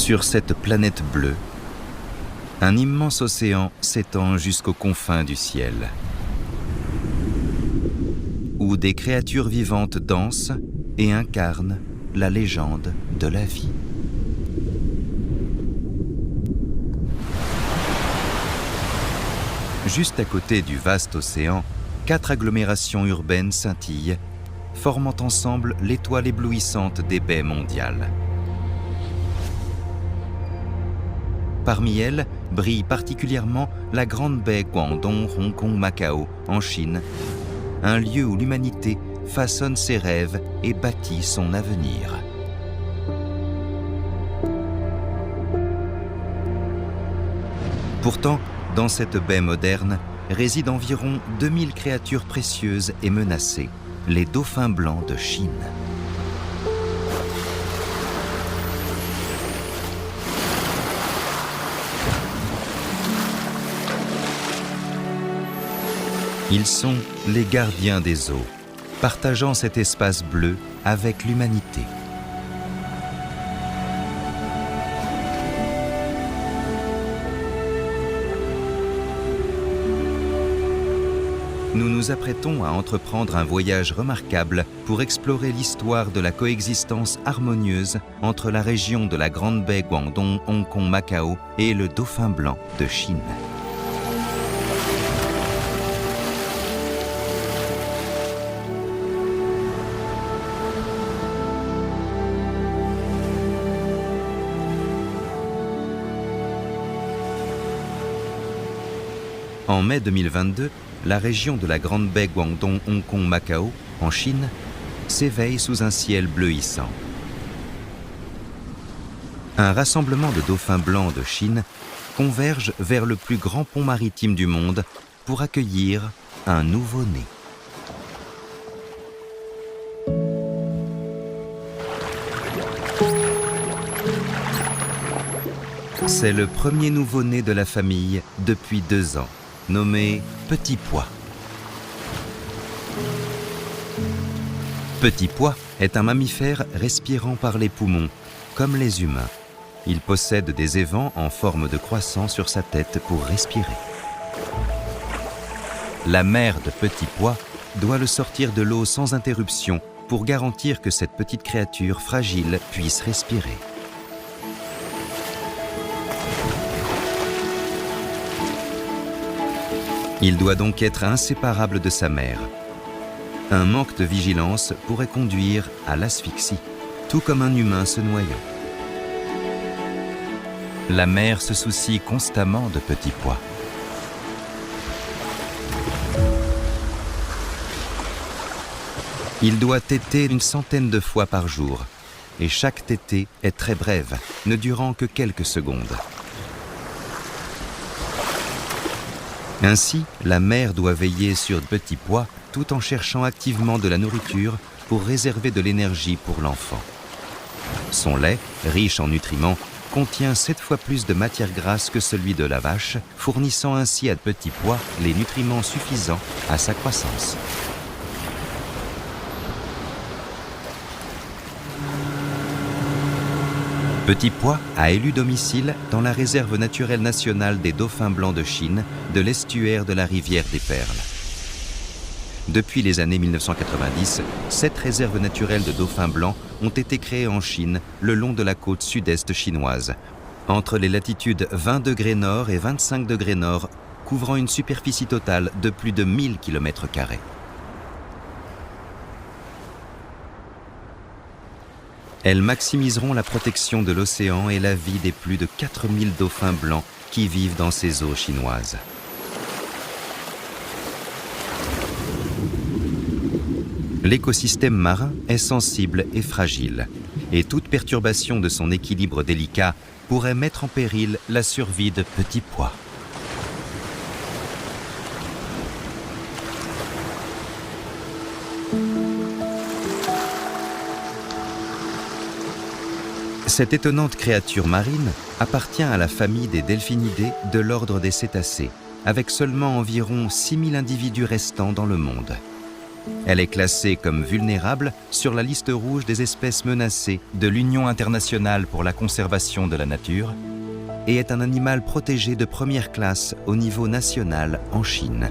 Sur cette planète bleue, un immense océan s'étend jusqu'aux confins du ciel, où des créatures vivantes dansent et incarnent la légende de la vie. Juste à côté du vaste océan, 4 agglomérations urbaines scintillent, formant ensemble l'étoile éblouissante des baies mondiales. Parmi elles, brille particulièrement la grande baie Guangdong Hong Kong Macao en Chine, un lieu où l'humanité façonne ses rêves et bâtit son avenir. Pourtant, dans cette baie moderne, résident environ 2000 créatures précieuses et menacées, les dauphins blancs de Chine. Ils sont les gardiens des eaux, partageant cet espace bleu avec l'humanité. Nous nous apprêtons à entreprendre un voyage remarquable pour explorer l'histoire de la coexistence harmonieuse entre la région de la Grande Baie Guangdong, Hong Kong, Macao et le dauphin blanc de Chine. En mai 2022, la région de la Grande Baie Guangdong, Hong Kong, Macao, en Chine, s'éveille sous un ciel bleuissant. Un rassemblement de dauphins blancs de Chine converge vers le plus grand pont maritime du monde pour accueillir un nouveau-né. C'est le premier nouveau-né de la famille depuis 2 ans. Nommé Petit Pois. Petit Pois est un mammifère respirant par les poumons, comme les humains. Il possède des évents en forme de croissant sur sa tête pour respirer. La mère de Petit Pois doit le sortir de l'eau sans interruption pour garantir que cette petite créature fragile puisse respirer. Il doit donc être inséparable de sa mère. Un manque de vigilance pourrait conduire à l'asphyxie, tout comme un humain se noyant. La mère se soucie constamment de Petit Pois. Il doit téter une centaine de fois par jour, et chaque tétée est très brève, ne durant que quelques secondes. Ainsi, la mère doit veiller sur Petit Pois tout en cherchant activement de la nourriture pour réserver de l'énergie pour l'enfant. Son lait, riche en nutriments, contient 7 fois plus de matière grasse que celui de la vache, fournissant ainsi à Petit Pois les nutriments suffisants à sa croissance. Petit Pois a élu domicile dans la réserve naturelle nationale des dauphins blancs de Chine, de l'estuaire de la rivière des Perles. Depuis les années 1990, 7 réserves naturelles de dauphins blancs ont été créées en Chine le long de la côte sud-est chinoise, entre les latitudes 20 degrés nord et 25 degrés nord, couvrant une superficie totale de plus de 1000 km². Elles maximiseront la protection de l'océan et la vie des plus de 4000 dauphins blancs qui vivent dans ces eaux chinoises. L'écosystème marin est sensible et fragile, et toute perturbation de son équilibre délicat pourrait mettre en péril la survie de Petit Pois. Cette étonnante créature marine appartient à la famille des delphinidés de l'ordre des cétacés, avec seulement environ 6000 individus restants dans le monde. Elle est classée comme vulnérable sur la liste rouge des espèces menacées de l'Union internationale pour la conservation de la nature et est un animal protégé de première classe au niveau national en Chine.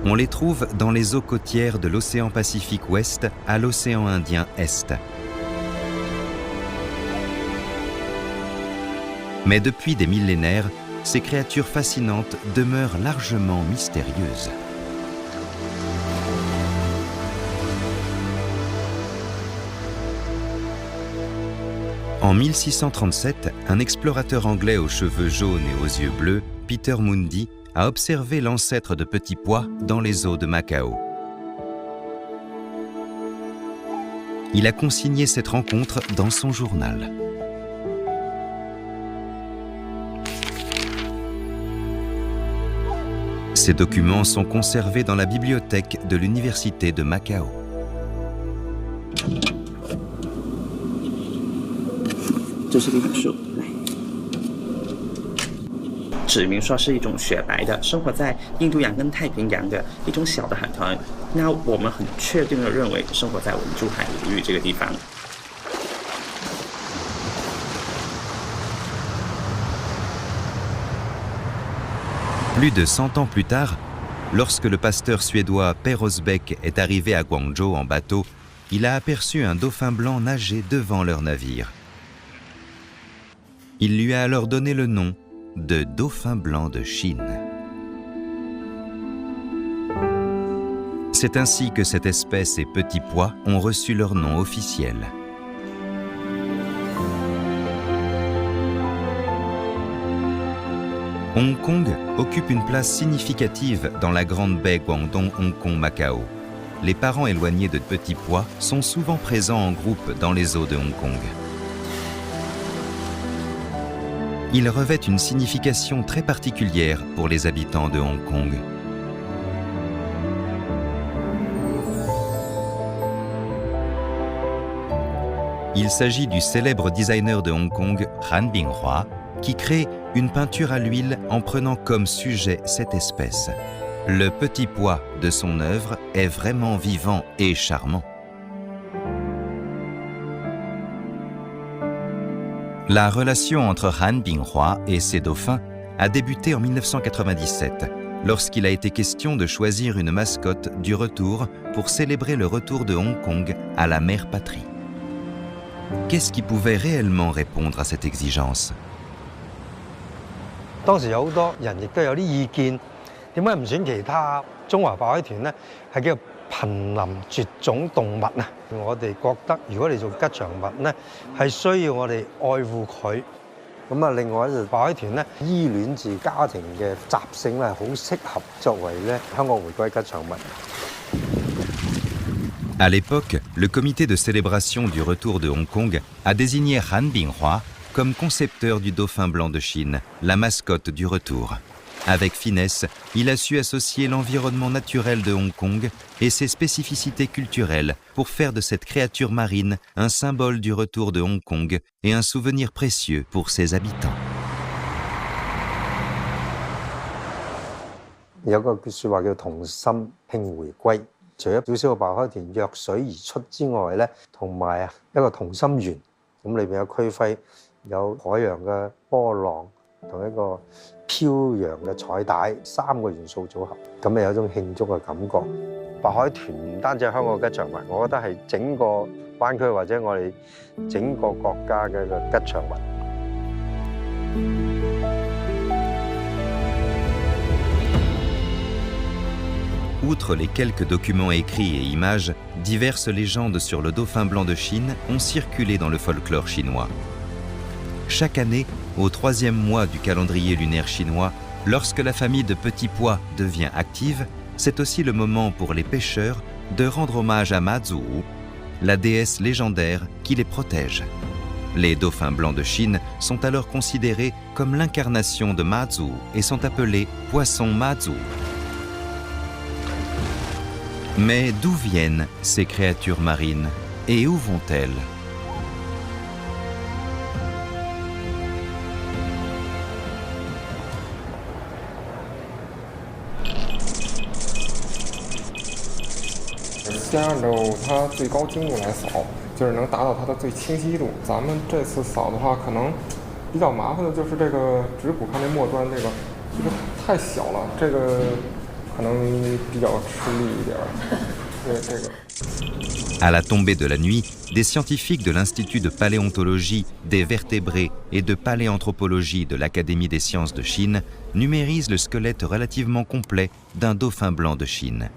On les trouve dans les eaux côtières de l'océan Pacifique Ouest à l'océan Indien Est. Mais depuis des millénaires, ces créatures fascinantes demeurent largement mystérieuses. En 1637, un explorateur anglais aux cheveux jaunes et aux yeux bleus, Peter Mundy, a observé l'ancêtre de Petit Pois dans les eaux de Macao. Il a consigné cette rencontre dans son journal. Ces documents sont conservés dans la bibliothèque de l'Université de Macao. 这是一本书，指明说是一种雪白的，生活在印度洋跟太平洋的一种小的海豚。那我们很确定的认为，生活在我们珠海流域这个地方。 Plus de 100 ans plus tard, lorsque le pasteur suédois Per Rosbeck est arrivé à Guangzhou en bateau, il a aperçu un dauphin blanc nager devant leur navire. Il lui a alors donné le nom de dauphin blanc de Chine. C'est ainsi que cette espèce et Petit Pois ont reçu leur nom officiel. Hong Kong occupe une place significative dans la grande baie Guangdong-Hong Kong-Macao. Les parents éloignés de Petit Pois sont souvent présents en groupe dans les eaux de Hong Kong. Ils revêtent une signification très particulière pour les habitants de Hong Kong. Il s'agit du célèbre designer de Hong Kong, Han Binghua, qui crée une peinture à l'huile en prenant comme sujet cette espèce. Le petit pois de son œuvre est vraiment vivant et charmant. La relation entre Han Binghua et ses dauphins a débuté en 1997, lorsqu'il a été question de choisir une mascotte du retour pour célébrer le retour de Hong Kong à la mère patrie. Qu'est-ce qui pouvait réellement répondre à cette exigence? 當時有好多人亦都有啲意見，點解唔選其他中華白海豚呢？係叫瀕臨絕種動物啊！我哋覺得如果你做吉祥物呢，係需要我哋愛護佢。咁啊，另外就白海豚呢，依戀住家庭嘅習性咧，好適合作為咧香港回歸吉祥物。 À l'époque, le comité de célébration du retour de Hong Kong a désigné Han Binghua comme concepteur du dauphin blanc de Chine, la mascotte du retour. Avec finesse, il a su associer l'environnement naturel de Hong Kong et ses spécificités culturelles pour faire de cette créature marine un symbole du retour de Hong Kong et un souvenir précieux pour ses habitants. 有個説話叫同心慶回歸，除咗小小嘅白海豚躍水而出之外咧，同埋一個同心圓，咁裏邊有區徽。 有海洋嘅波浪同一個飄揚嘅彩帶，3個元素組合，咁咪有一種慶祝嘅感覺。白海豚唔單止係香港嘅吉祥物，我覺得係整個灣區或者我哋整個國家嘅一個吉祥物。 Outre les quelques documents écrits et images, diverses légendes sur le dauphin blanc de Chine ont circulé dans le folklore chinois. Chaque année, au 3e mois du calendrier lunaire chinois, lorsque la famille de Petit Pois devient active, c'est aussi le moment pour les pêcheurs de rendre hommage à Mazhou, la déesse légendaire qui les protège. Les dauphins blancs de Chine sont alors considérés comme l'incarnation de Mazhou et sont appelés poissons Mazhou. Mais d'où viennent ces créatures marines et où vont-elles ?先按照它最高精度来扫，就是能达到它的最清晰度。咱们这次扫的话，可能比较麻烦的就是这个指骨看这末端这个太小了，这个可能比较吃力一点。这个。À la tombée de la nuit, des scientifiques de l'Institut de paléontologie, des vertébrés et de paléanthropologie de l'Académie des sciences de Chine numérisent le squelette relativement complet d'un dauphin blanc de Chine.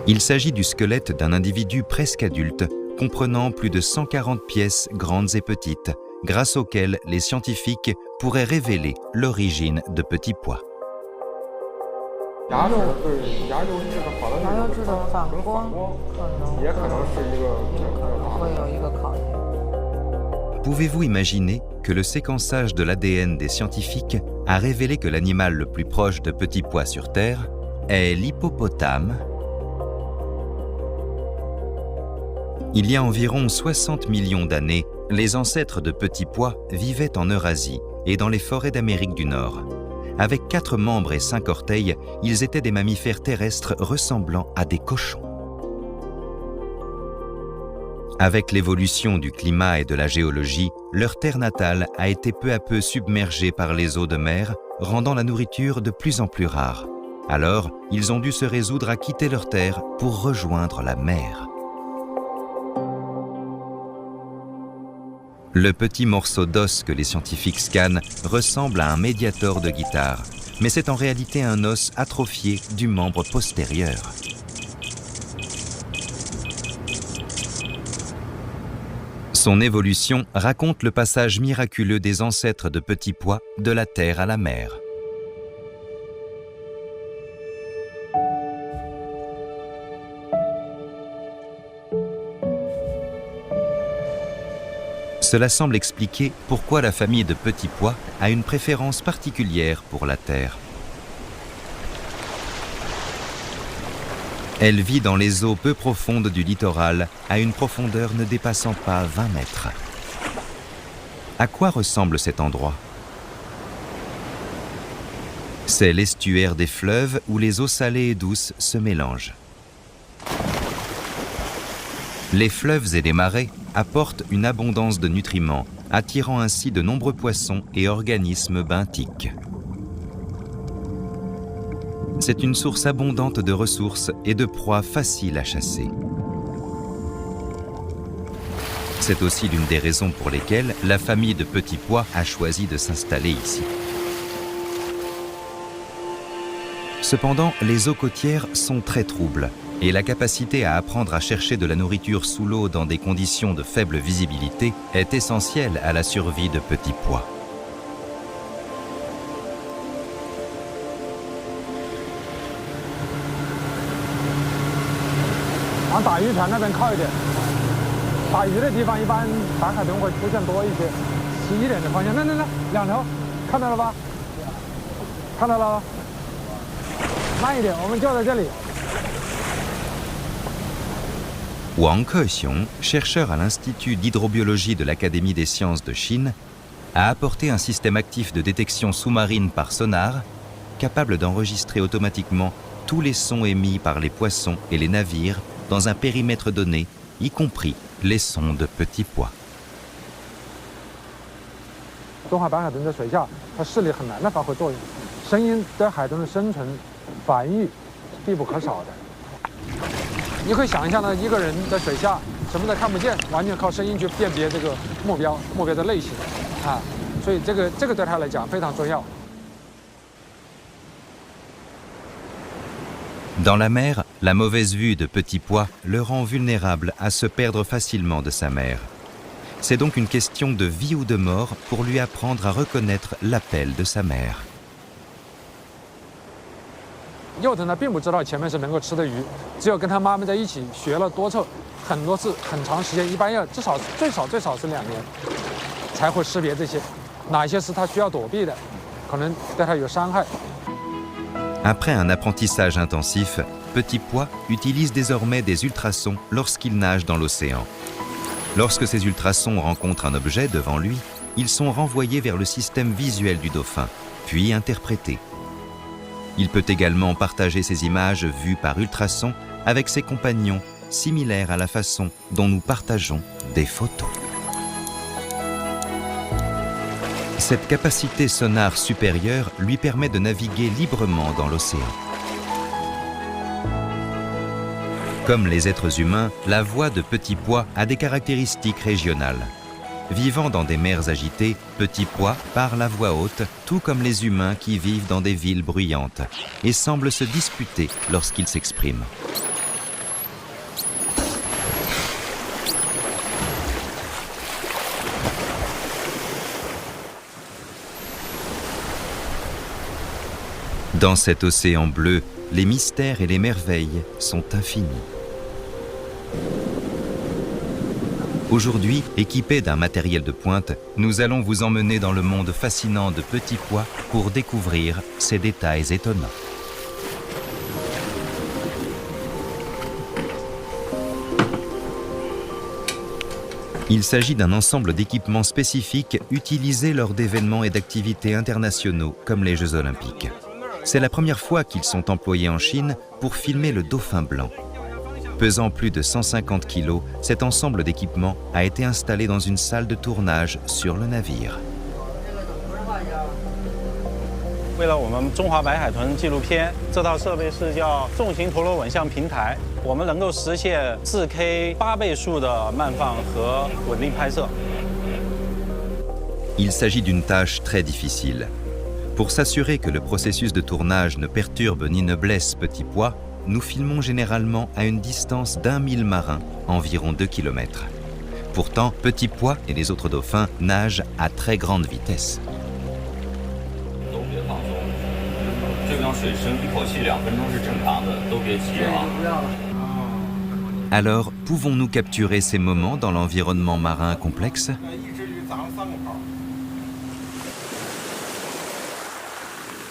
Il s'agit du squelette d'un individu presque adulte, comprenant plus de 140 pièces grandes et petites, grâce auxquelles les scientifiques pourraient révéler l'origine de Petit Pois. 牙齿对牙釉质的好的那种质的反光，也可能是一个会有一个考验。 Pouvez-vous imaginer que le séquençage de l'ADN des scientifiques a révélé que l'animal le plus proche de Petit Pois sur Terre est l'hippopotame? Il y a environ 60 millions d'années, les ancêtres de Petit Pois vivaient en Eurasie et dans les forêts d'Amérique du Nord. Avec 4 membres et 5 orteils, ils étaient des mammifères terrestres ressemblant à des cochons. Avec l'évolution du climat et de la géologie, leur terre natale a été peu à peu submergée par les eaux de mer, rendant la nourriture de plus en plus rare. Alors, ils ont dû se résoudre à quitter leur terre pour rejoindre la mer. Le petit morceau d'os que les scientifiques scannent ressemble à un médiator de guitare, mais c'est en réalité un os atrophié du membre postérieur. Son évolution raconte le passage miraculeux des ancêtres de Petit Pois de la terre à la mer. Cela semble expliquer pourquoi la famille de Petit Pois a une préférence particulière pour la terre. Elle vit dans les eaux peu profondes du littoral, à une profondeur ne dépassant pas 20 mètres. À quoi ressemble cet endroit? C'est l'estuaire des fleuves où les eaux salées et douces se mélangent. Les fleuves et les marais apportent une abondance de nutriments, attirant ainsi de nombreux poissons et organismes benthiques. C'est une source abondante de ressources et de proies faciles à chasser. C'est aussi l'une des raisons pour lesquelles la famille de Petit Pois a choisi de s'installer ici. Cependant, les eaux côtières sont très troubles et la capacité à apprendre à chercher de la nourriture sous l'eau dans des conditions de faible visibilité est essentielle à la survie de Petit Pois. Wang Kexiong, chercheur à l'Institut d'hydrobiologie de l'Académie des sciences de Chine, a apporté un système actif de détection sous-marine par sonar, capable d'enregistrer automatiquement tous les sons émis par les poissons et les navires dans un périmètre donné, y compris les sons de Petit Pois. 东海白海豚在水下，它视力很难的发挥作用，声音对海豚的生存、繁育是必不可少的。你可以想象呢，一个人在水下，什么都看不见，完全靠声音去辨别这个目标的类型，啊，所以这个对他来讲非常重要。 Dans la mer, la mauvaise vue de Petit Pois le rend vulnérable à se perdre facilement de sa mère. C'est donc une question de vie ou de mort pour lui apprendre à reconnaître l'appel de sa mère. 幼豚呢并不知道前面是能够吃的鱼，只有跟它妈妈在一起学了很多次很长时间，一般要最少是2年，才会识别这些，哪些是它需要躲避的，可能对它有伤害。 Après un apprentissage intensif, Petit Pois utilise désormais des ultrasons lorsqu'il nage dans l'océan. Lorsque ces ultrasons rencontrent un objet devant lui, ils sont renvoyés vers le système visuel du dauphin, puis interprétés. Il peut également partager ces images vues par ultrasons avec ses compagnons, similaires à la façon dont nous partageons des photos. Cette capacité sonare supérieure lui permet de naviguer librement dans l'océan. Comme les êtres humains, la voix de Petit Pois a des caractéristiques régionales. Vivant dans des mers agitées, Petit Pois parle à voix haute, tout comme les humains qui vivent dans des villes bruyantes, et semble se disputer lorsqu'il s'exprime. Dans cet océan bleu, les mystères et les merveilles sont infinis. Aujourd'hui, équipés d'un matériel de pointe, nous allons vous emmener dans le monde fascinant de Petit Pois pour découvrir ces détails étonnants. Il s'agit d'un ensemble d'équipements spécifiques utilisés lors d'événements et d'activités internationaux comme les Jeux Olympiques. C'est la première fois qu'ils sont employés en Chine pour filmer le dauphin blanc. Pesant plus de 150 kg, cet ensemble d'équipements a été installé dans une salle de tournage sur le navire. 为了我们中华白海豚纪录片，这套设备是叫重型陀螺稳像平台，我们能够实现 4K 8倍数的慢放和稳定拍摄。 Il s'agit d'une tâche très difficile. Pour s'assurer que le processus de tournage ne perturbe ni ne blesse Petit Pois, nous filmons généralement à une distance d'1 mille marins, environ 2 km. Pourtant, Petit Pois et les autres dauphins nagent à très grande vitesse. Alors, pouvons-nous capturer ces moments dans l'environnement marin complexe ?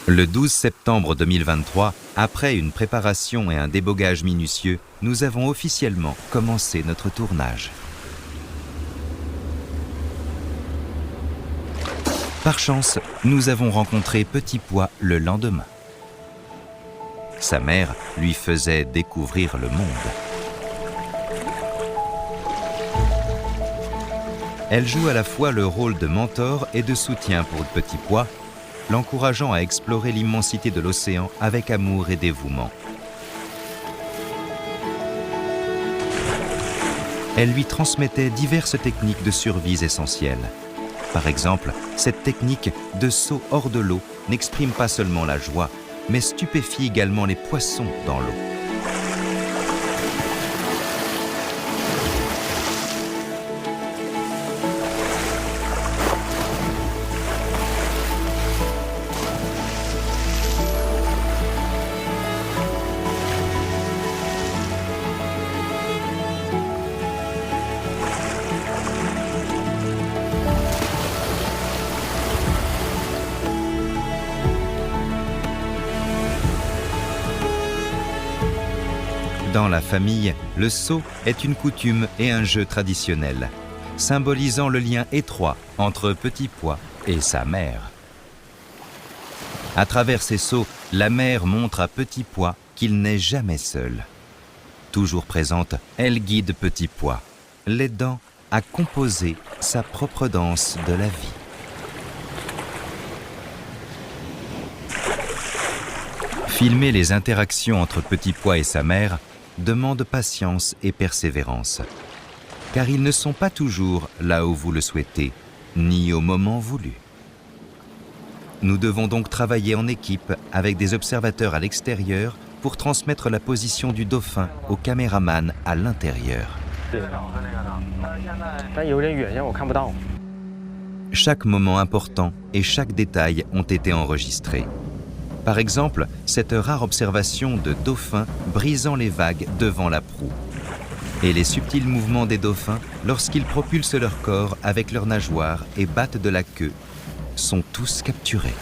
Le 12 septembre 2023, après une préparation et un débogage minutieux, nous avons officiellement commencé notre tournage. Par chance, nous avons rencontré Petit Pois le lendemain. Sa mère lui faisait découvrir le monde. Elle joue à la fois le rôle de mentor et de soutien pour Petit Pois, l'encourageant à explorer l'immensité de l'océan avec amour et dévouement. Elle lui transmettait diverses techniques de survie essentielles. Par exemple, cette technique de saut hors de l'eau n'exprime pas seulement la joie, mais stupéfie également les poissons dans l'eau. Dans la famille, le saut est une coutume et un jeu traditionnel, symbolisant le lien étroit entre Petit Pois et sa mère. À travers ces sauts, la mère montre à Petit Pois qu'il n'est jamais seul. Toujours présente, elle guide Petit Pois, l'aidant à composer sa propre danse de la vie. Filmer les interactions entre Petit Pois et sa mère demande patience et persévérance, car ils ne sont pas toujours là où vous le souhaitez, ni au moment voulu. Nous devons donc travailler en équipe avec des observateurs à l'extérieur pour transmettre la position du dauphin au caméraman à l'intérieur. Chaque moment important et chaque détail ont été enregistrés. Par exemple, cette rare observation de dauphins brisant les vagues devant la proue. Et les subtils mouvements des dauphins lorsqu'ils propulsent leur corps avec leurs nageoires et battent de la queue sont tous capturés.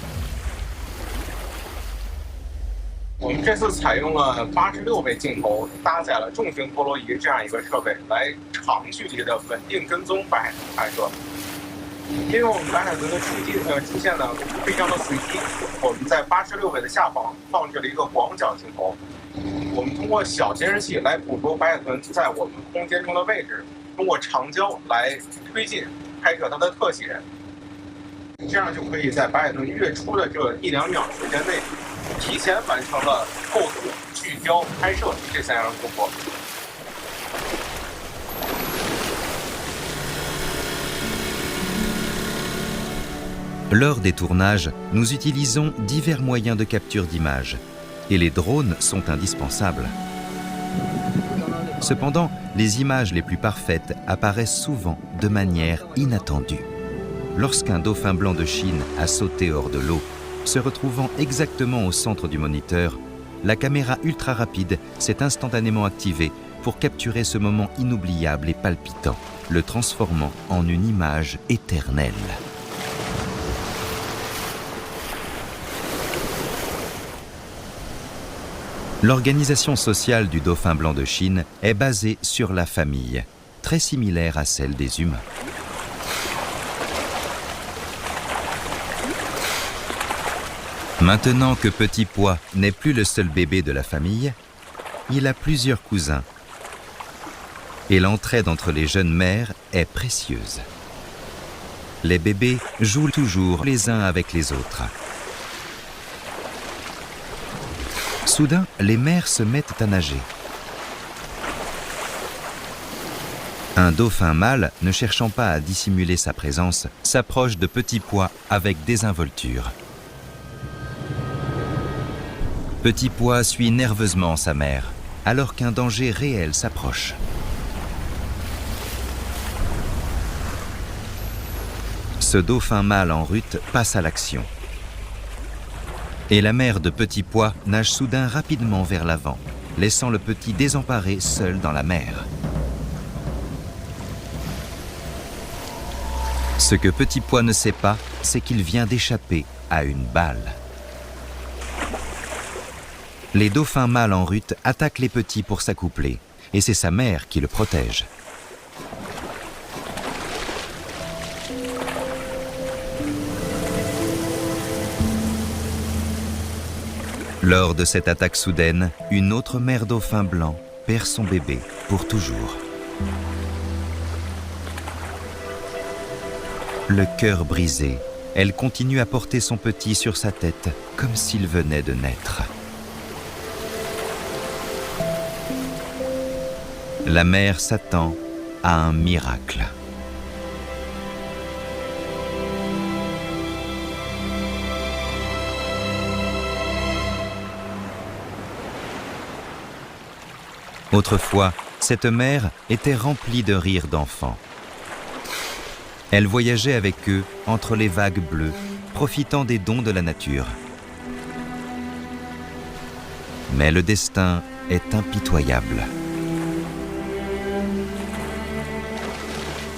我们这次采用了86倍镜头，搭载了重型陀螺仪这样一个设备，来长距离的稳定跟踪白海豚拍摄。因为我们白海豚的出现呢非常的随机，我们在86尾的下方放置了一个广角镜头，我们通过小监视器来捕捉白海豚在我们空间中的位置，通过长焦来推进拍摄它的特写，这样就可以在白海豚跃出的这1-2秒时间内，提前完成了构图、聚焦、拍摄这3样工作。Lors des tournages, nous utilisons divers moyens de capture d'images, et les drones sont indispensables. Cependant, les images les plus parfaites apparaissent souvent de manière inattendue. Lorsqu'un dauphin blanc de Chine a sauté hors de l'eau, se retrouvant exactement au centre du moniteur, la caméra ultra rapide s'est instantanément activée pour capturer ce moment inoubliable et palpitant, le transformant en une image éternelle. L'organisation sociale du dauphin blanc de Chine est basée sur la famille, très similaire à celle des humains. Maintenant que Petit Pois n'est plus le seul bébé de la famille, il a plusieurs cousins. Et l'entraide entre les jeunes mères est précieuse. Les bébés jouent toujours les uns avec les autres. Soudain, les mères se mettent à nager. Un dauphin mâle, ne cherchant pas à dissimuler sa présence, s'approche de Petit Pois avec désinvolture. Petit Pois suit nerveusement sa mère, alors qu'un danger réel s'approche. Ce dauphin mâle en rut passe à l'action. Et la mère de Petit Pois nage soudain rapidement vers l'avant, laissant le petit désemparé seul dans la mer. Ce que Petit Pois ne sait pas, c'est qu'il vient d'échapper à une balle. Les dauphins mâles en rut attaquent les petits pour s'accoupler, et c'est sa mère qui le protège. Lors de cette attaque soudaine, une autre mère dauphin blanc perd son bébé pour toujours. Le cœur brisé, elle continue à porter son petit sur sa tête comme s'il venait de naître. La mère s'attend à un miracle. Autrefois, cette mère était remplie de rires d'enfants. Elle voyageait avec eux entre les vagues bleues, profitant des dons de la nature. Mais le destin est impitoyable.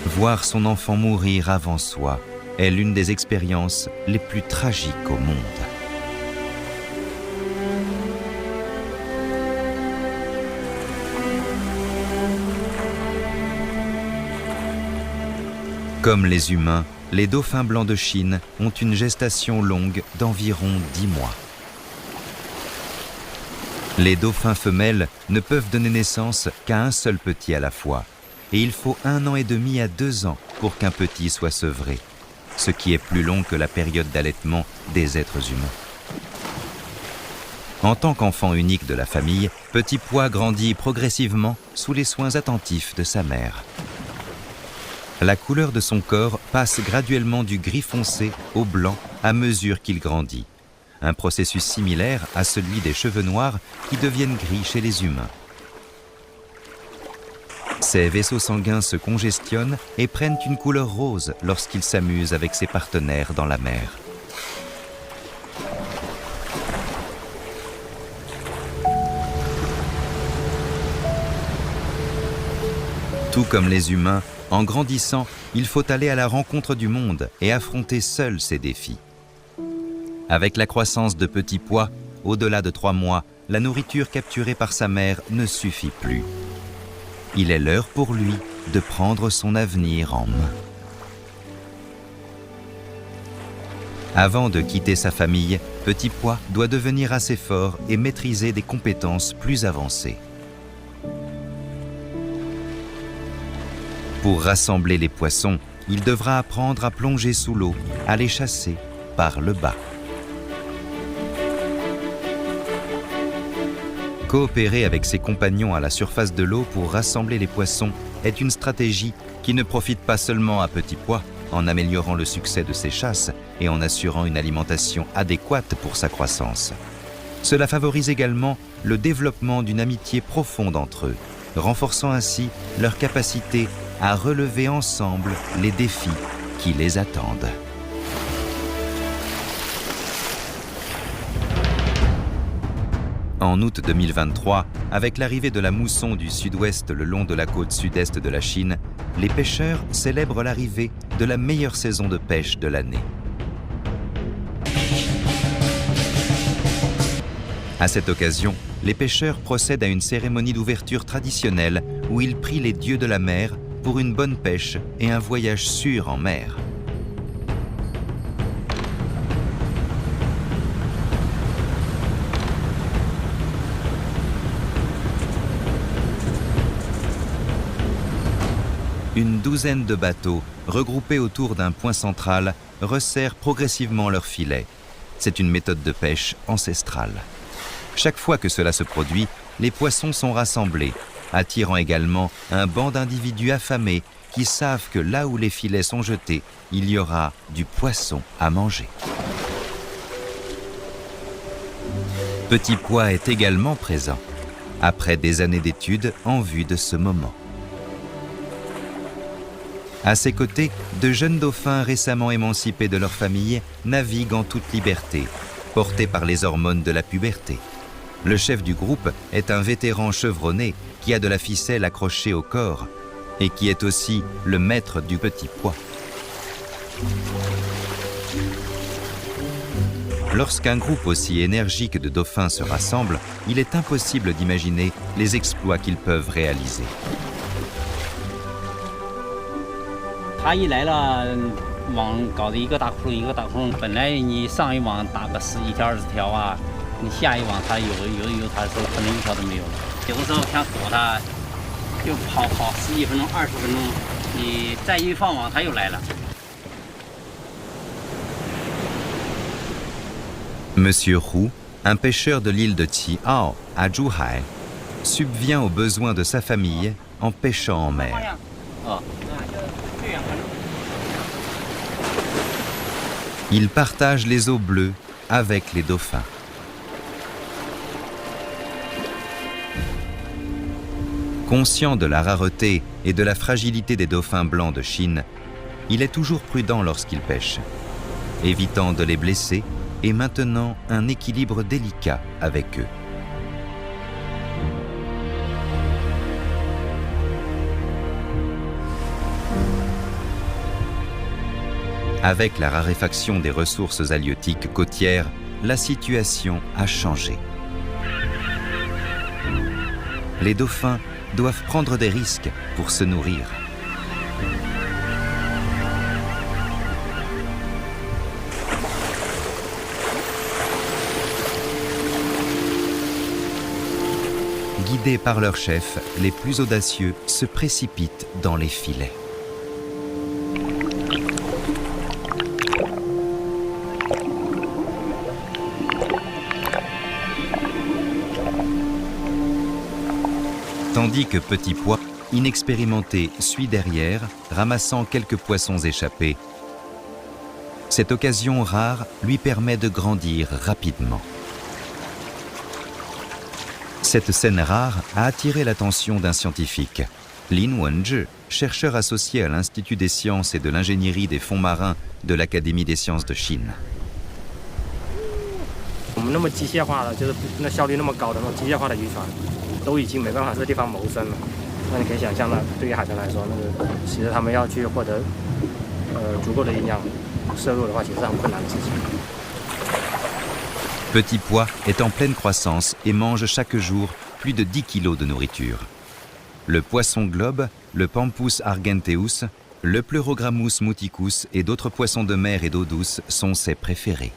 Voir son enfant mourir avant soi est l'une des expériences les plus tragiques au monde. Comme les humains, les dauphins blancs de Chine ont une gestation longue d'environ 10 mois. Les dauphins femelles ne peuvent donner naissance qu'à un seul petit à la fois, et il faut 1 an et demi à 2 ans pour qu'un petit soit sevré, ce qui est plus long que la période d'allaitement des êtres humains. En tant qu'enfant unique de la famille, Petit Pois grandit progressivement sous les soins attentifs de sa mère. La couleur de son corps passe graduellement du gris foncé au blanc à mesure qu'il grandit, un processus similaire à celui des cheveux noirs qui deviennent gris chez les humains. Ces vaisseaux sanguins se congestionnent et prennent une couleur rose lorsqu'il s'amuse avec ses partenaires dans la mer. Tout comme les humains, en grandissant, il faut aller à la rencontre du monde et affronter seul ses défis. Avec la croissance de Petit Pois, au-delà de 3 mois, la nourriture capturée par sa mère ne suffit plus. Il est l'heure pour lui de prendre son avenir en main. Avant de quitter sa famille, Petit Pois doit devenir assez fort et maîtriser des compétences plus avancées. Pour rassembler les poissons, il devra apprendre à plonger sous l'eau, à les chasser par le bas. Coopérer avec ses compagnons à la surface de l'eau pour rassembler les poissons est une stratégie qui ne profite pas seulement à Petit Pois en améliorant le succès de ses chasses et en assurant une alimentation adéquate pour sa croissance. Cela favorise également le développement d'une amitié profonde entre eux, renforçant ainsi leur capacité à relever ensemble les défis qui les attendent. En août 2023, avec l'arrivée de la mousson du sud-ouest le long de la côte sud-est de la Chine, les pêcheurs célèbrent l'arrivée de la meilleure saison de pêche de l'année. À cette occasion, les pêcheurs procèdent à une cérémonie d'ouverture traditionnelle où ils prient les dieux de la mer pour une bonne pêche et un voyage sûr en mer. Une douzaine de bateaux, regroupés autour d'un point central, resserrent progressivement leurs filets. C'est une méthode de pêche ancestrale. Chaque fois que cela se produit, les poissons sont rassemblés, attirant également un banc d'individus affamés qui savent que là où les filets sont jetés, il y aura du poisson à manger. Petit Pois est également présent, après des années d'études en vue de ce moment. À ses côtés, de jeunes dauphins récemment émancipés de leur famille naviguent en toute liberté, portés par les hormones de la puberté. Le chef du groupe est un vétéran chevronné qui a de la ficelle accrochée au corps et qui est aussi le maître du Petit Pois. Lorsqu'un groupe aussi énergique de dauphins se rassemble, il est impossible d'imaginer les exploits qu'ils peuvent réaliser. 他一来了，网搞得一个大窟窿一个大窟窿。本来你上一网打个10几条20条啊，你下一网它有它说可能一条都没有了。有的时候想躲它，就跑10几分钟20分钟，你再一放网它又来了。 Monsieur Hu, un pêcheur de l'île de Qihao à Zhuhai, subvient aux besoins de sa famille en pêchant en mer. Il partage les eaux bleues avec les dauphins. Conscient de la rareté et de la fragilité des dauphins blancs de Chine, il est toujours prudent lorsqu'il pêche, évitant de les blesser et maintenant un équilibre délicat avec eux. Avec la raréfaction des ressources halieutiques côtières, la situation a changé. Les dauphins doivent prendre des risques pour se nourrir. Guidés par leur chef, les plus audacieux se précipitent dans les filets. Tandis que Petit Pois, inexpérimenté, suit derrière, ramassant quelques poissons échappés. Cette occasion rare lui permet de grandir rapidement. Cette scène rare a attiré l'attention d'un scientifique, Lin Wenzhi, chercheur associé à l'Institut des sciences et de l'ingénierie des fonds marins de l'Académie des sciences de Chine. 我们那么机械化的，就是那效率那么高的那种机械化的渔船，都已经没办法在这地方谋生了。那你可以想象，那对于海豚来说，那个其实他们要去获得足够的营养摄入的话，其实是很困难的事情。 Petit Pois est en pleine croissance et mange chaque jour plus de 10 kilos de nourriture. Le poisson globe, le Pampus argenteus, Le Pleurogramus muticus et d'autres poissons de mer et d'eau douce sont ses préférés.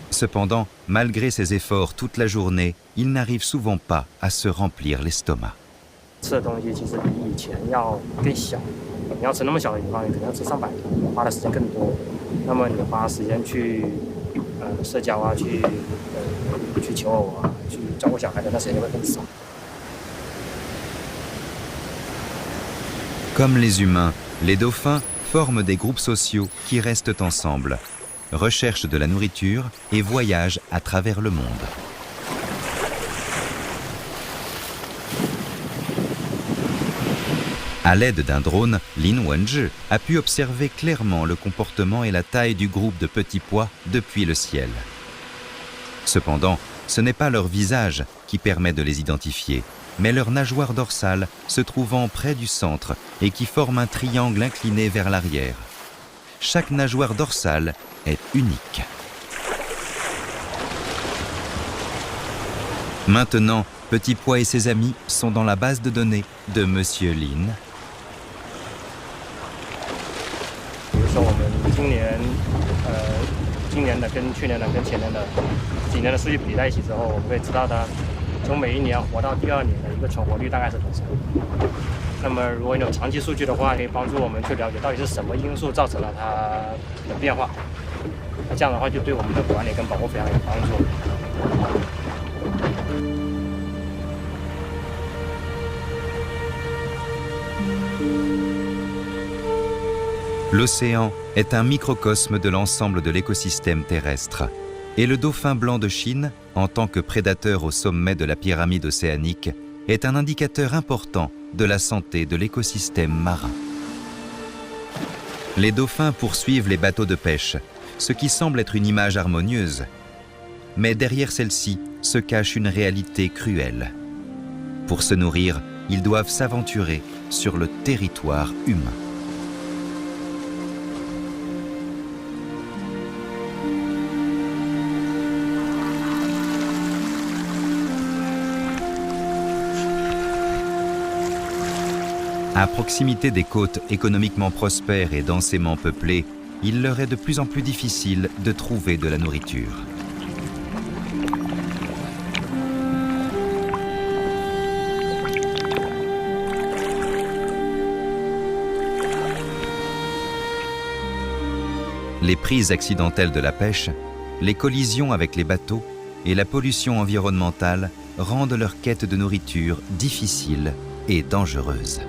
Cependant, malgré ses efforts toute la journée, il n'arrive souvent pas à se remplir l'estomac. 吃的东西其实比以前要更小，你要吃那么小的鱼方，你可能要吃300头，花的时间更多。那么你花时间去社交啊，去求偶啊，去照顾小孩的那时间就会更少。 Comme les humains, les dauphins forment des groupes sociaux qui restent ensemble, recherchent de la nourriture et voyagent à travers le monde. À l'aide d'un drone, Lin Wenzhi a pu observer clairement le comportement et la taille du groupe de petits pois depuis le ciel. Cependant, ce n'est pas leur visage qui permet de les identifier, mais leur nageoire dorsale se trouvant près du centre et qui forme un triangle incliné vers l'arrière. Chaque nageoire dorsale est unique. Maintenant, Petit Pois et ses amis sont dans la base de données de Monsieur Lin. 比如说我们今年的跟去年的跟前年的几年的数据比在一起之后，我们可以知道它从每一年活到第2年的一个存活率大概是多少。那么如果你有长期数据的话，可以帮助我们去了解到底是什么因素造成了它的变化。那这样的话就对我们的管理跟保护非常有帮助。 L'océan est un microcosme de l'ensemble de l'écosystème terrestre. Et le dauphin blanc de Chine, en tant que prédateur au sommet de la pyramide océanique, est un indicateur important de la santé de l'écosystème marin. Les dauphins poursuivent les bateaux de pêche, ce qui semble être une image harmonieuse. Mais derrière celle-ci se cache une réalité cruelle. Pour se nourrir, ils doivent s'aventurer sur le territoire humain. À proximité des côtes économiquement prospères et densément peuplées, il leur est de plus en plus difficile de trouver de la nourriture. Les prises accidentelles de la pêche, les collisions avec les bateaux et la pollution environnementale rendent leur quête de nourriture difficile et dangereuse.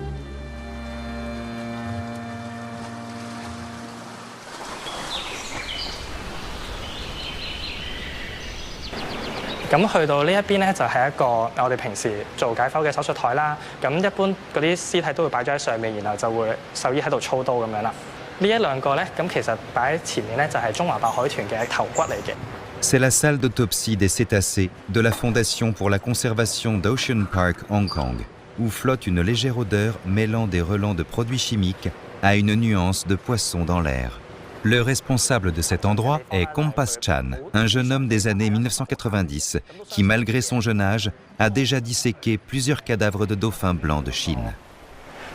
咁去到呢一邊咧，就係一個我哋平時做解剖嘅手術台啦。咁一般嗰啲屍體都會擺咗喺上面，然後就會獸醫喺度操刀咁樣啦。呢一兩個咧，咁其實擺喺前面咧就係中華白海豚嘅頭骨嚟嘅。C'est la salle d'autopsie des cétacés de la Fondation pour la conservation d'Ocean Park Hong Kong, où flotte une légère odeur mêlant des relents de produits chimiques à une nuance de poisson dans l'air. Le responsable de cet endroit est Kompas Chan, un jeune homme des années 1990 qui, malgré son jeune âge, a déjà disséqué plusieurs cadavres de dauphins blancs de Chine.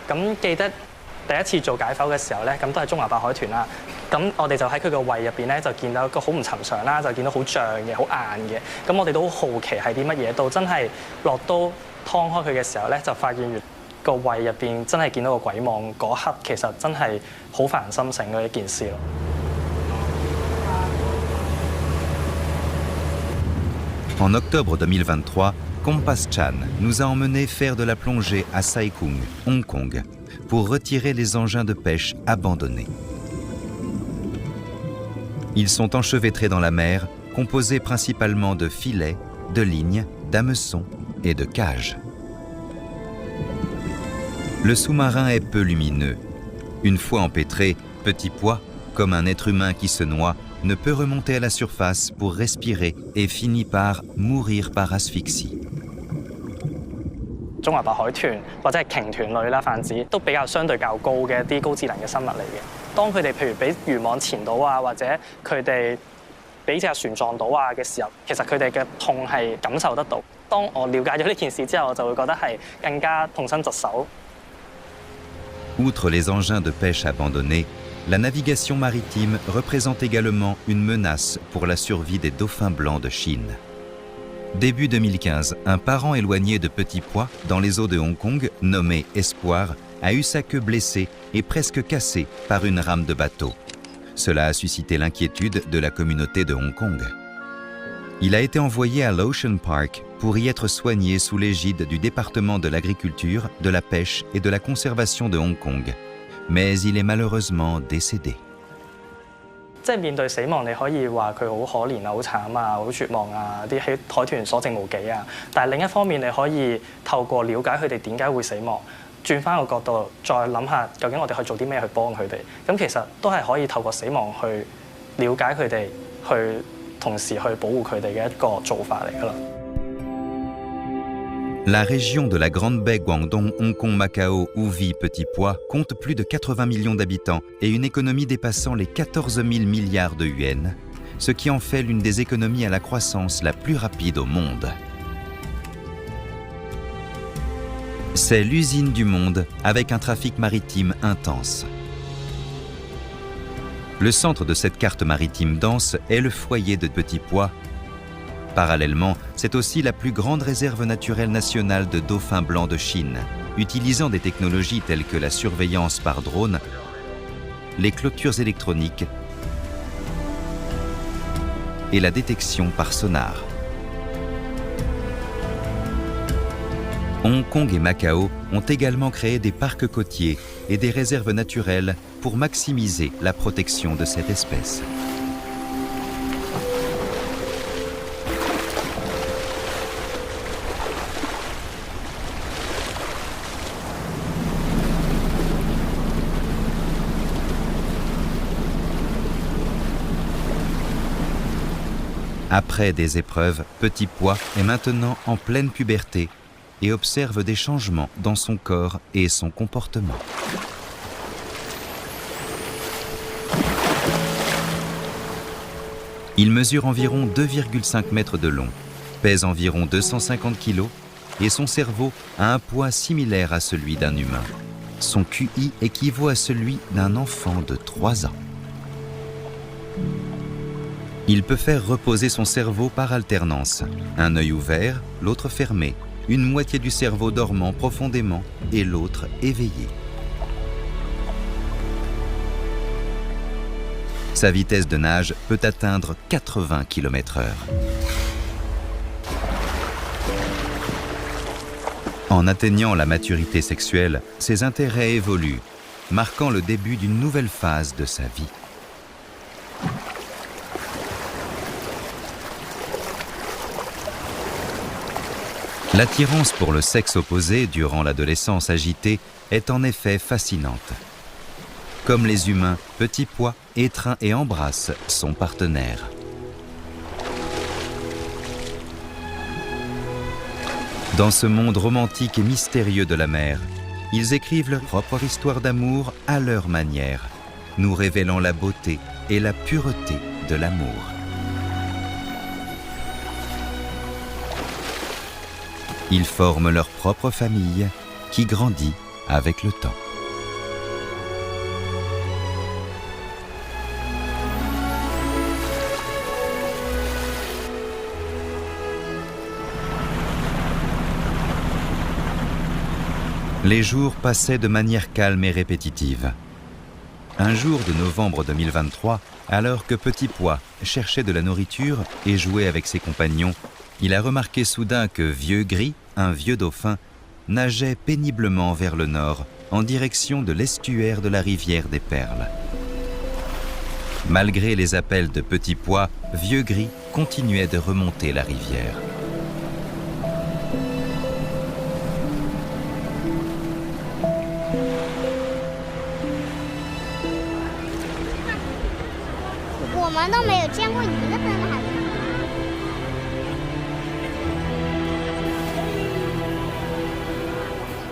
咁記得第一次做解剖嘅時候咧，咁都係中華白海豚啦。咁我哋就喺佢個胃入邊咧，就見到一個好唔尋常啦，就見到好脹嘅、好硬嘅。咁我哋都好好奇係啲乜嘢，到真係落刀劏開佢嘅時候咧，就發現個胃入邊真係見到個鬼網嗰刻，其實真係好煩人心性嘅一件事咯。En octobre 2023, Kompas Chan nous a emmenés faire de la plongée à Sai Kung, Hong Kong, pour retirer les engins de pêche abandonnés. Ils sont enchevêtrés dans la mer, composés principalement de filets, de lignes, d'hameçons et de cages. Le sous-marin est peu lumineux. Une fois empêtré, Petit Pois, comme un être humain qui se noie, ne peut remonter à la surface pour respirer et finit par mourir par asphyxie. 中華白海豚或者係鯨豚類啦，泛指都比較相對較高嘅一啲高智能嘅生物嚟嘅。當佢哋譬如俾漁網纏到啊，或者佢哋俾隻船撞到啊嘅時候，其實佢哋嘅痛係感受得到。當我了解咗呢件事之後，我就會覺得係更加痛心疾首。Outre les engins de pêche abandonnés, la navigation maritime représente également une menace pour la survie des dauphins blancs de Chine. Début 2015, un parent éloigné de Petit Pois, dans les eaux de Hong Kong, nommé Espoir, a eu sa queue blessée et presque cassée par une rame de bateau. Cela a suscité l'inquiétude de la communauté de Hong Kong. Il a été envoyé à l'Ocean Park pour y être soigné sous l'égide du département de l'agriculture, de la pêche et de la conservation de Hong Kong. Mais il est malheureusement décédé. 即係面對死亡，你可以話佢好可憐啊、好慘啊、好絕望啊，啲海豚所剩無幾啊。但係另一方面，你可以透過了解佢哋點解會死亡，轉翻個角度再諗下，究竟我哋去做啲咩去幫佢哋。咁其實都係可以透過死亡去了解佢哋，去同時去保護佢哋嘅一個做法嚟㗎啦。La région de la Grande Baie Guangdong, Hong Kong, Macao, où vit Petit Pois, compte plus de 80 millions d'habitants et une économie dépassant les 14 000 milliards de yuans, ce qui en fait l'une des économies à la croissance la plus rapide au monde. C'est l'usine du monde avec un trafic maritime intense. Le centre de cette carte maritime dense est le foyer de Petit Pois. Parallèlement, c'est aussi la plus grande réserve naturelle nationale de dauphins blancs de Chine, utilisant des technologies telles que la surveillance par drone, les clôtures électroniques et la détection par sonar. Hong Kong et Macao ont également créé des parcs côtiers et des réserves naturelles pour maximiser la protection de cette espèce. Après des épreuves, Petit Pois est maintenant en pleine puberté et observe des changements dans son corps et son comportement. Il mesure environ 2,5 mètres de long, pèse environ 250 kg et son cerveau a un poids similaire à celui d'un humain. Son QI équivaut à celui d'un enfant de 3 ans. Il peut faire reposer son cerveau par alternance, un œil ouvert, l'autre fermé, une moitié du cerveau dormant profondément et l'autre éveillé. Sa vitesse de nage peut atteindre 80 km/h. En atteignant la maturité sexuelle, ses intérêts évoluent, marquant le début d'une nouvelle phase de sa vie. L'attirance pour le sexe opposé durant l'adolescence agitée est en effet fascinante. Comme les humains, Petit Pois étreint et embrasse son partenaire. Dans ce monde romantique et mystérieux de la mer, ils écrivent leur propre histoire d'amour à leur manière, nous révélant la beauté et la pureté de l'amour. Ils forment leur propre famille qui grandit avec le temps. Les jours passaient de manière calme et répétitive. Un jour de novembre 2023, alors que Petit Pois cherchait de la nourriture et jouait avec ses compagnons, il a remarqué soudain que Vieux Gris, un vieux dauphin, nageait péniblement vers le nord, en direction de l'estuaire de la rivière des Perles. Malgré les appels de Petit Pois, Vieux Gris continuait de remonter la rivière.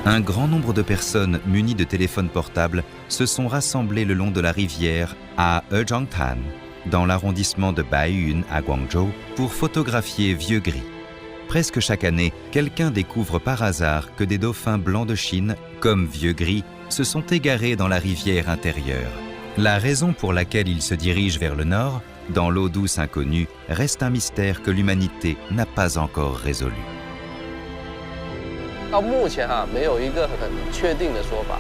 Un grand nombre de personnes munies de téléphones portables se sont rassemblées le long de la rivière à Hejiangtan, dans l'arrondissement de Baiyun à Guangzhou, pour photographier Vieux Gris. Presque chaque année, quelqu'un découvre par hasard que des dauphins blancs de Chine, comme Vieux Gris, se sont égarés dans la rivière intérieure. La raison pour laquelle ils se dirigent vers le nord, dans l'eau douce inconnue, reste un mystère que l'humanité n'a pas encore résolu. 到目前没有一个很确定的说法，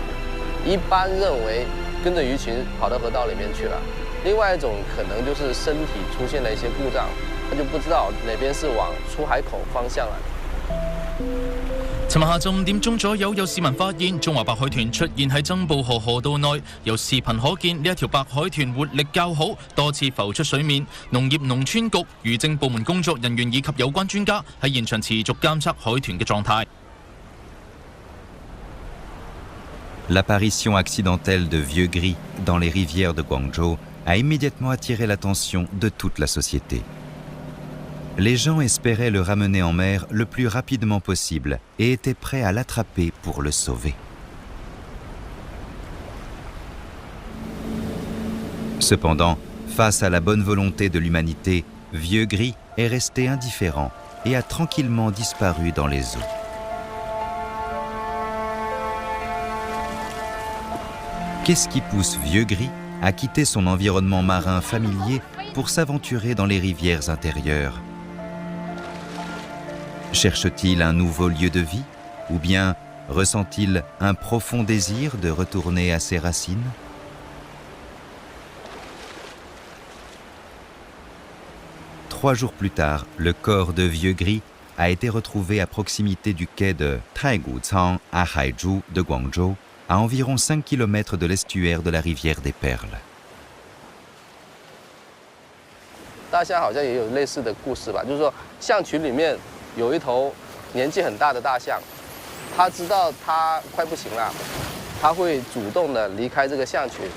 一般认为跟着鱼群跑到河道里面去了。另外一种可能就是身体出现了一些故障，他就不知道哪边是往出海口方向来。尋日下晝5點鐘左右，有市民發現中華白海豚出現喺增布河河道內。由視頻可見，呢一條白海豚活力較好，多次浮出水面。農業農村局、漁政部門工作人員以及有關專家喺現場持續監測海豚嘅狀態。 L'apparition accidentelle de Vieux Gris dans les rivières de Guangzhou a immédiatement attiré l'attention de toute la société. Les gens espéraient le ramener en mer le plus rapidement possible et étaient prêts à l'attraper pour le sauver. Cependant, face à la bonne volonté de l'humanité, Vieux Gris est resté indifférent et a tranquillement disparu dans les eaux. Qu'est-ce qui pousse Vieux Gris à quitter son environnement marin familier pour s'aventurer dans les rivières intérieures? Cherche-t-il un nouveau lieu de vie ou bien ressent-il un profond désir de retourner à ses racines? Trois jours plus tard, le corps de Vieux Gris a été retrouvé à proximité du quai de Taigucang à Haizhou de Guangzhou, à environ 5 km de l'estuaire de la rivière des Perles. 大象好像也有类似的故事吧，就是说象群里面有一头年纪很大的大象，它知道它快不行了，它会主动的离开这个象群，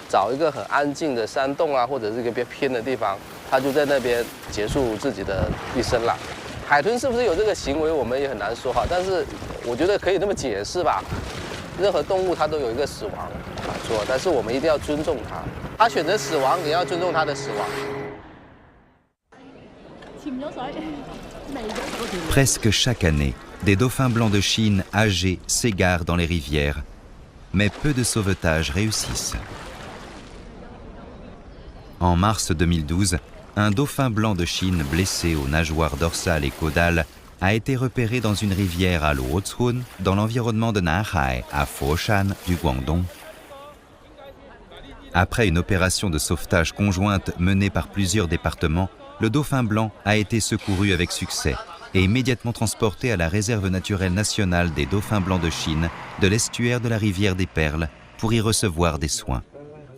找一个很安静的山洞啊，或者是一个比较偏的地方，它就在那边结束自己的一生了。海豚是不是有这个行为，我们也很难说哈，但是我觉得可以这么解释吧。 任何动物它都有一个死亡，说，但是我们一定要尊重它。它选择死亡，也要尊重它的死亡。 Presque chaque année, des dauphins blancs de Chine âgés s'égarent dans les rivières, mais peu de sauvetages réussissent. En mars 2012, un dauphin blanc de Chine blessé aux nageoires dorsales et caudales a été repéré dans une rivière à Luozhun, dans l'environnement de Nanhai, à Foshan, du Guangdong. Après une opération de sauvetage conjointe menée par plusieurs départements, le dauphin blanc a été secouru avec succès et immédiatement transporté à la réserve naturelle nationale des dauphins blancs de Chine, de l'estuaire de la rivière des Perles, pour y recevoir des soins.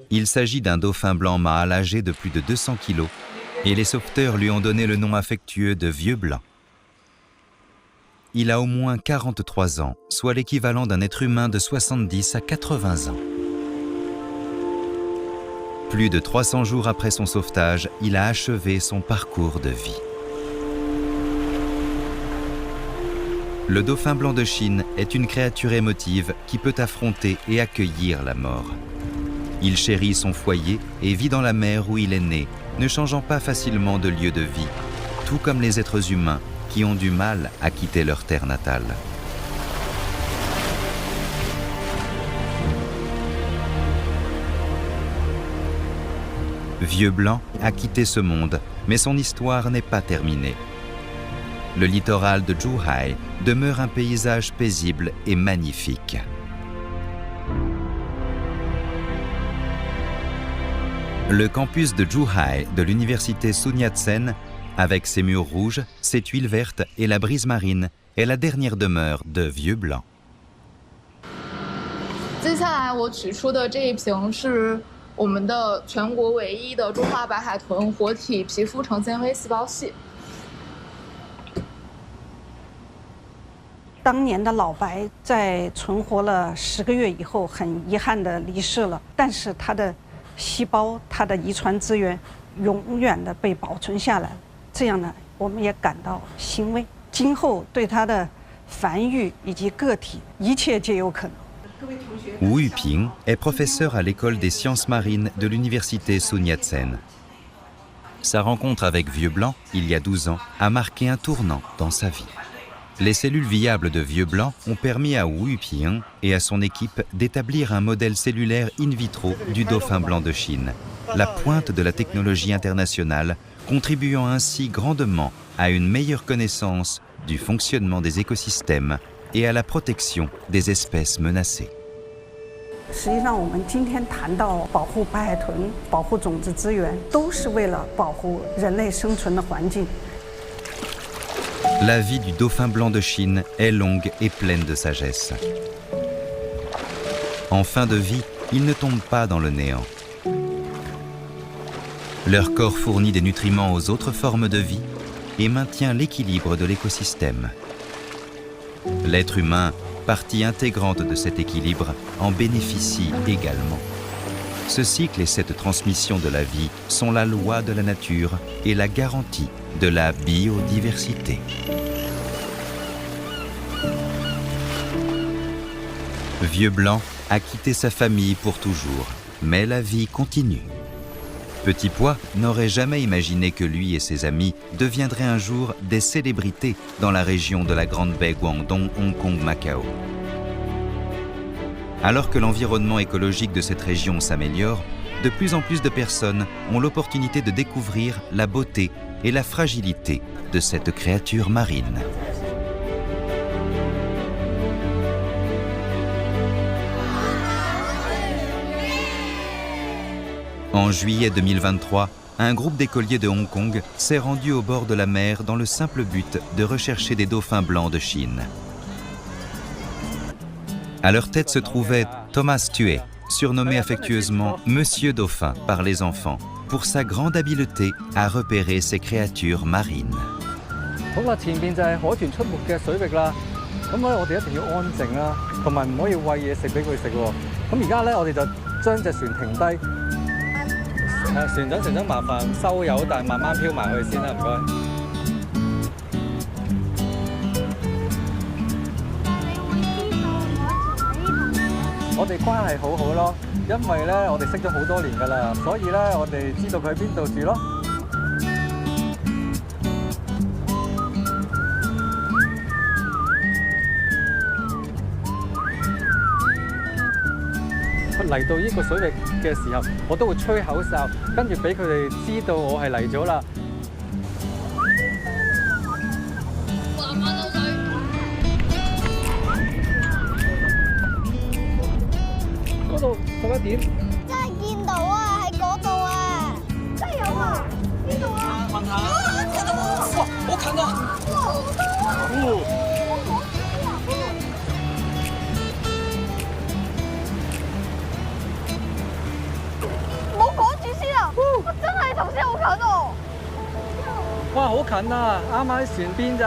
Il s'agit d'un dauphin blanc mâle âgé de plus de 200 kg, et les sauveteurs lui ont donné le nom affectueux de Vieux Blanc. Il a au moins 43 ans, soit l'équivalent d'un être humain de 70 à 80 ans. Plus de 300 jours après son sauvetage, il a achevé son parcours de vie. Le dauphin blanc de Chine est une créature émotive qui peut affronter et accueillir la mort. Il chérit son foyer et vit dans la mer où il est né, ne changeant pas facilement de lieu de vie, tout comme les êtres humains qui ont du mal à quitter leur terre natale. Vieux Blanc a quitté ce monde, mais son histoire n'est pas terminée. Le littoral de Zhuhai demeure un paysage paisible et magnifique. Le campus de Zhuhai de l'université Sun Yat-sen, avec ses murs rouges, ses tuiles vertes et la brise marine, est la dernière demeure de Vieux Blanc. 接下来我取出的这一瓶是我们的全国唯一的中华白海豚活体皮肤成纤维细胞系。当年的老白在存活了10个月以后，很遗憾地离世了，但是他的细胞、他的遗传资源永远的被保存下来了。这样呢，我们也感到欣慰。今后对他的繁育以及个体，一切皆有可能。 Wu Yuping est professeur à l'école des sciences marines de l'université Sun Yat-sen. sa rencontre avec Vieux Blanc, il y a 12 ans, a marqué un tournant dans sa vie. Les cellules viables de Vieux Blanc ont permis à Wu Yupian et à son équipe d'établir un modèle cellulaire in vitro du dauphin blanc de Chine, la pointe de la technologie internationale, contribuant ainsi grandement à une meilleure connaissance du fonctionnement des écosystèmes et à la protection des espèces menacées. 实际上，我们今天谈到保护白海豚、保护种子资源，都是为了保护人类生存的环境。 La vie du dauphin blanc de Chine est longue et pleine de sagesse. En fin de vie, ils ne tombent pas dans le néant. Leur corps fournit des nutriments aux autres formes de vie et maintient l'équilibre de l'écosystème. L'être humain, partie intégrante de cet équilibre, en bénéficie également. Ce cycle et cette transmission de la vie sont la loi de la nature et la garantie de la biodiversité. Vieux Blanc a quitté sa famille pour toujours, mais la vie continue. Petit Pois n'aurait jamais imaginé que lui et ses amis deviendraient un jour des célébrités dans la région de la Grande Baie Guangdong, Hong Kong, Macao. Alors que l'environnement écologique de cette région s'améliore, de plus en plus de personnes ont l'opportunité de découvrir la beauté et la fragilité de cette créature marine. En juillet 2023, un groupe d'écoliers de Hong Kong s'est rendu au bord de la mer dans le simple but de rechercher des dauphins blancs de Chine. À leur tête se trouvait Thomas Thué, surnommé affectueusement Monsieur Dauphin par les enfants, pour sa grande habileté à repérer ces créatures marines. 好啦，前面就係海豚出沒嘅水域啦。咁咧，我哋一定要安靜啦，同埋唔可以餵嘢食俾佢食喎。咁而家咧，我哋就將隻船停低。船長，麻煩收油，但係慢慢漂埋去先啦，唔該。我哋關係好好咯，因為咧我哋識咗好多年㗎啦，所以咧我哋知道佢喺邊度住咯。嚟到呢個水域嘅時候，我都會吹口哨，跟住俾佢哋知道我係嚟咗啦。嗰度11點。真係見到啊！喺嗰度啊！真係有啊！邊度啊？問下。見到啊！哇！好近啊！哇！好多啊！我真係頭先好近喎！哇，好近啊！啱啱喺船邊咋。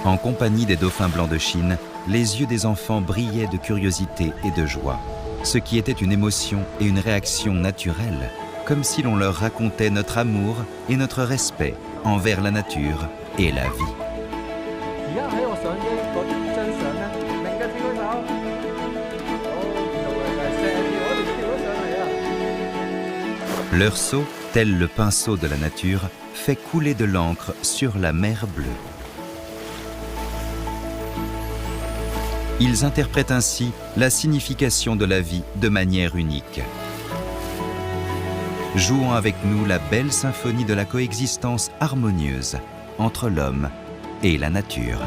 En compagnie des dauphins blancs de Chine, les yeux des enfants brillaient de curiosité et de joie, ce qui était une émotion et une réaction naturelle, comme si l'on leur racontait notre amour et notre respect envers la nature et la vie. 而家喺我相機嗰張相咧，明嘅請舉手。 Leur saut, tel le pinceau de la nature, fait couler de l'encre sur la mer bleue. Ils interprètent ainsi la signification de la vie de manière unique. Jouant avec nous la belle symphonie de la coexistence harmonieuse entre l'homme et la nature.